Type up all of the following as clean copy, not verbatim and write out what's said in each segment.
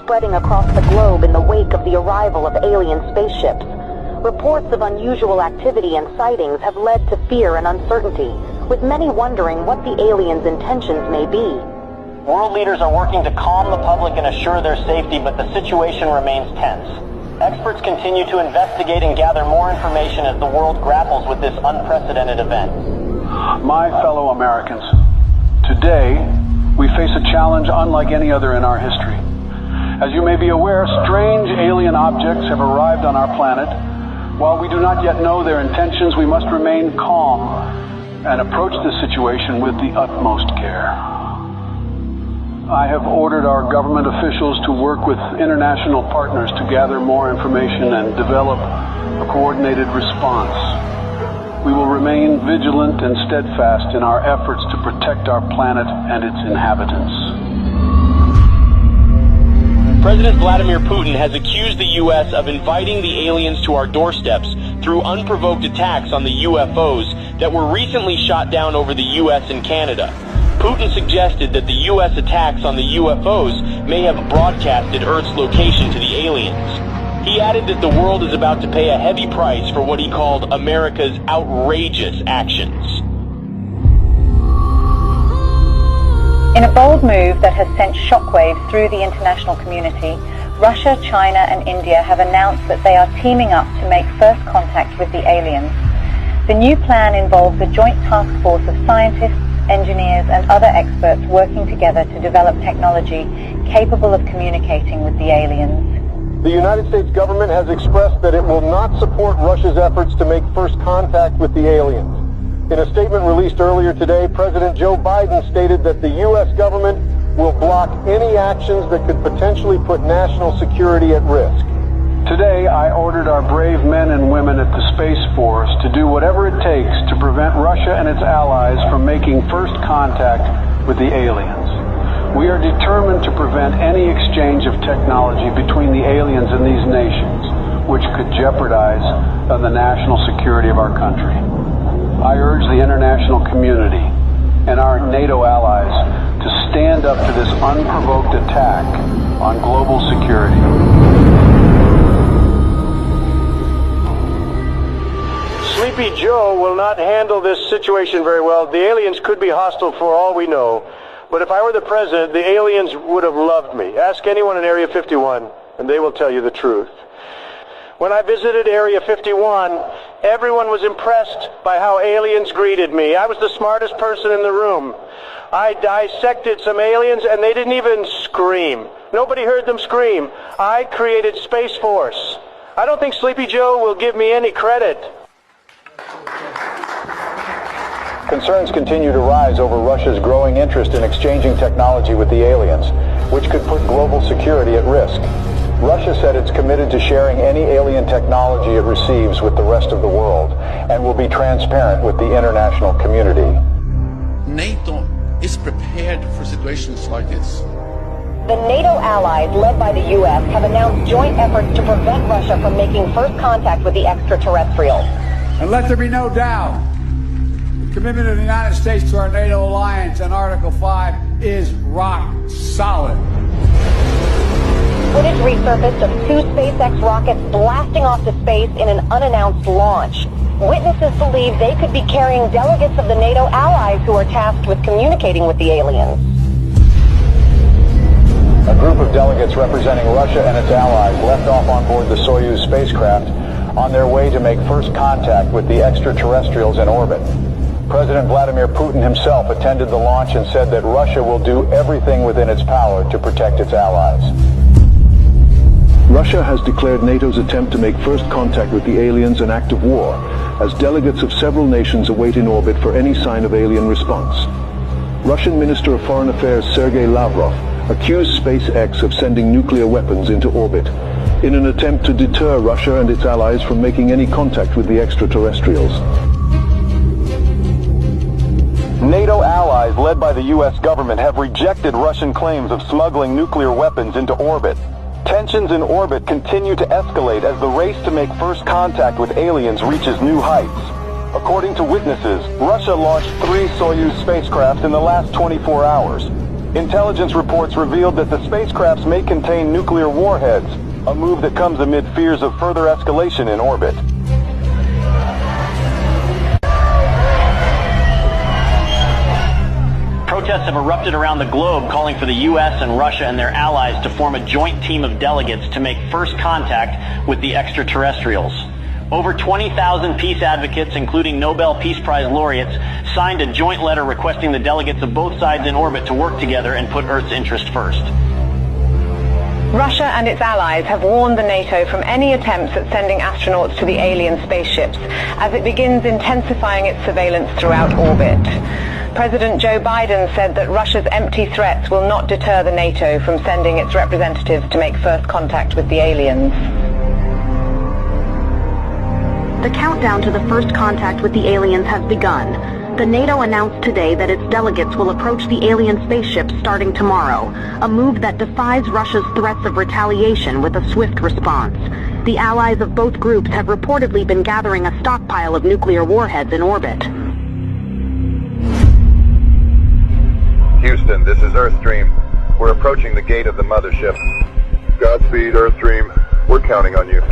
spreading across the globe in the wake of the arrival of alien spaceships. Reports of unusual activity and sightings have led to fear and uncertainty, with many wondering what the aliens' intentions may be. World leaders are working to calm the public and assure their safety, but the situation remains tense. Experts continue to investigate and gather more information as the world grapples with this unprecedented event. My fellow Americans, today we face a challenge unlike any other in our history. As you may be aware, strange alien objects have arrived on our planet. While we do not yet know their intentions, we must remain calm and approach the situation with the utmost care. I have ordered our government officials to work with international partners to gather more information and develop a coordinated response. We will remain vigilant and steadfast in our efforts to protect our planet and its inhabitants. President Vladimir Putin has accused the U.S. of inviting the aliens to our doorsteps through unprovoked attacks on the UFOs that were recently shot down over the U.S. and Canada. Putin suggested that the U.S. attacks on the UFOs may have broadcasted Earth's location to the aliens. He added that the world is about to pay a heavy price for what he called America's outrageous actions. In a bold move that has sent shockwaves through the international community, Russia, China and India have announced that they are teaming up to make first contact with the aliens. The new plan involves a joint task force of scientists, engineers and other experts working together to develop technology capable of communicating with the aliens. The United States government has expressed that it will not support Russia's efforts to make first contact with the aliens. In a statement released earlier today, President Joe Biden stated that the U.S. government will block any actions that could potentially put national security at risk. Today, I ordered our brave men and women at the Space Force to do whatever it takes to prevent Russia and its allies from making first contact with the aliens. We are determined to prevent any exchange of technology between the aliens and these nations, which could jeopardize the national security of our country. I urge the international community and our NATO allies to stand up to this unprovoked attack on global security. Sleepy Joe will not handle this situation very well. The aliens could be hostile for all we know. But if I were the president, the aliens would have loved me. Ask anyone in Area 51, and they will tell you the truth. When I visited Area 51, everyone was impressed by how aliens greeted me. I was the smartest person in the room. I dissected some aliens, and they didn't even scream. Nobody heard them scream. I created Space Force. I don't think Sleepy Joe will give me any credit. Concerns continue to rise over Russia's growing interest in exchanging technology with the aliens, which could put global security at risk. Russia said it's committed to sharing any alien technology it receives with the rest of the world and will be transparent with the international community. NATO is prepared for situations like this. The NATO allies, led by the U.S., have announced joint efforts to prevent Russia from making first contact with the extraterrestrials. And let there be no doubt, the commitment of the United States to our NATO alliance and Article 5 is rock solid. Footage resurfaced of 2 SpaceX rockets blasting off to space in an unannounced launch. Witnesses believe they could be carrying delegates of the NATO allies who are tasked with communicating with the aliens. A group of delegates representing Russia and its allies left off on board the Soyuz spacecraft on their way to make first contact with the extraterrestrials in orbit. President Vladimir Putin himself attended the launch and said that Russia will do everything within its power to protect its allies. Russia has declared NATO's attempt to make first contact with the aliens an act of war, as delegates of several nations await in orbit for any sign of alien response. Russian Minister of Foreign Affairs Sergei Lavrov accused SpaceX of sending nuclear weapons into orbit in an attempt to deter Russia and its allies from making any contact with the extraterrestrials. NATO allies led by the U.S. government have rejected Russian claims of smuggling nuclear weapons into orbit. Tensions in orbit continue to escalate as the race to make first contact with aliens reaches new heights. According to witnesses, Russia launched 3 Soyuz spacecraft in the last 24 hours. Intelligence reports revealed that the spacecrafts may contain nuclear warheads, a move that comes amid fears of further escalation in orbit. Protests have erupted around the globe calling for the U.S. and Russia and their allies to form a joint team of delegates to make first contact with the extraterrestrials. Over 20,000 peace advocates, including Nobel Peace Prize laureates, signed a joint letter requesting the delegates of both sides in orbit to work together and put Earth's interest first. Russia and its allies have warned the NATO from any attempts at sending astronauts to the alien spaceships as it begins intensifying its surveillance throughout orbit. President Joe Biden said that Russia's empty threats will not deter the NATO from sending its representatives to make first contact with the aliens. The countdown to the first contact with the aliens has begun. The NATO announced today that its delegates will approach the alien spaceships starting tomorrow, a move that defies Russia's threats of retaliation with a swift response. The allies of both groups have reportedly been gathering a stockpile of nuclear warheads in orbit. Houston, this is Earthstream. We're approaching the gate of the mothership. Godspeed, Earthstream. We're counting on you.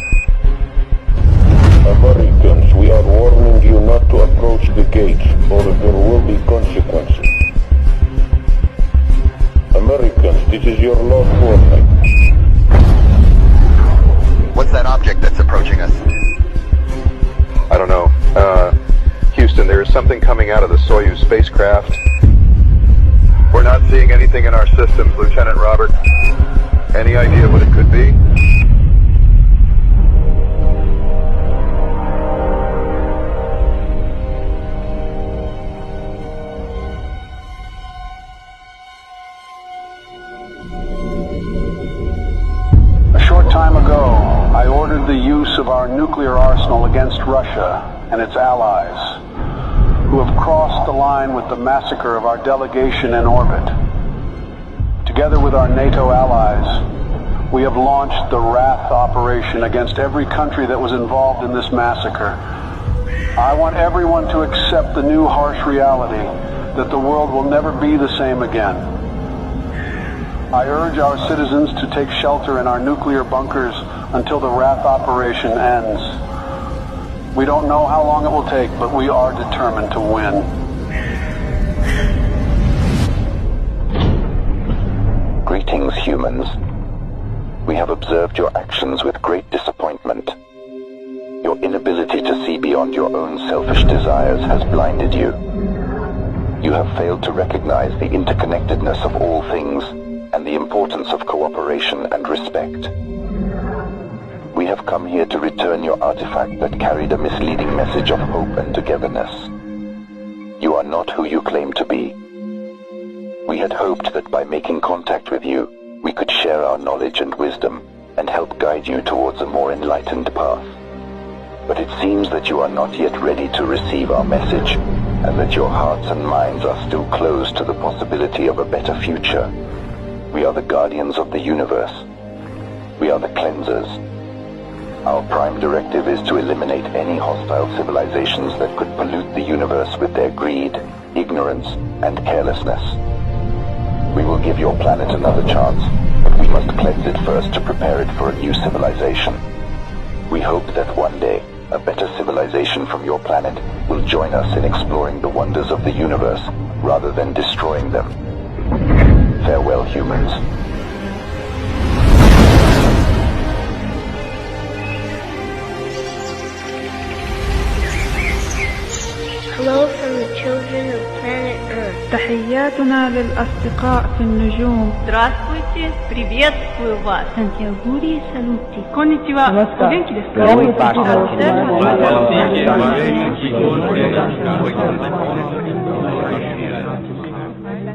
Americans, we are warning you not to approach the gates, or there will be consequences. Americans, this is your last warning. What's that object that's approaching us? I don't know. Houston, there is something coming out of the Soyuz spacecraft. We're not seeing anything in our systems, Lieutenant Robert. Any idea what it could be? Time ago, I ordered the use of our nuclear arsenal against Russia and its allies, who have crossed the line with the massacre of our delegation in orbit. Together with our NATO allies, we have launched the Wrath operation against every country that was involved in this massacre. I want everyone to accept the new harsh reality that the world will never be the same again. I urge our citizens to take shelter in our nuclear bunkers until the Wrath operation ends. We don't know how long it will take, but we are determined to win. Greetings, humans. We have observed your actions with great disappointment. Your inability to see beyond your own selfish desires has blinded you. You have failed to recognize the interconnectedness of all things and the importance of cooperation and respect. We have come here to return your artifact that carried a misleading message of hope and togetherness. You are not who you claim to be. We had hoped that by making contact with you, we could share our knowledge and wisdom and help guide you towards a more enlightened path. But it seems that you are not yet ready to receive our message, and that your hearts and minds are still closed to the possibility of a better future. We are the guardians of the universe. We are the cleansers. Our prime directive is to eliminate any hostile civilizations that could pollute the universe with their greed, ignorance, and carelessness. We will give your planet another chance, but we must cleanse it first to prepare it for a new civilization. We hope that one day, a better civilization from your planet will join us in exploring the wonders of the universe, rather than destroying them. Farewell, humans. Hello from the children of planet Earth. تحياتنا للأصدقاء في النجوم. Здравствуйте, приветствую вас. Сантьягури салути. Конничева. Оgenki desu ka?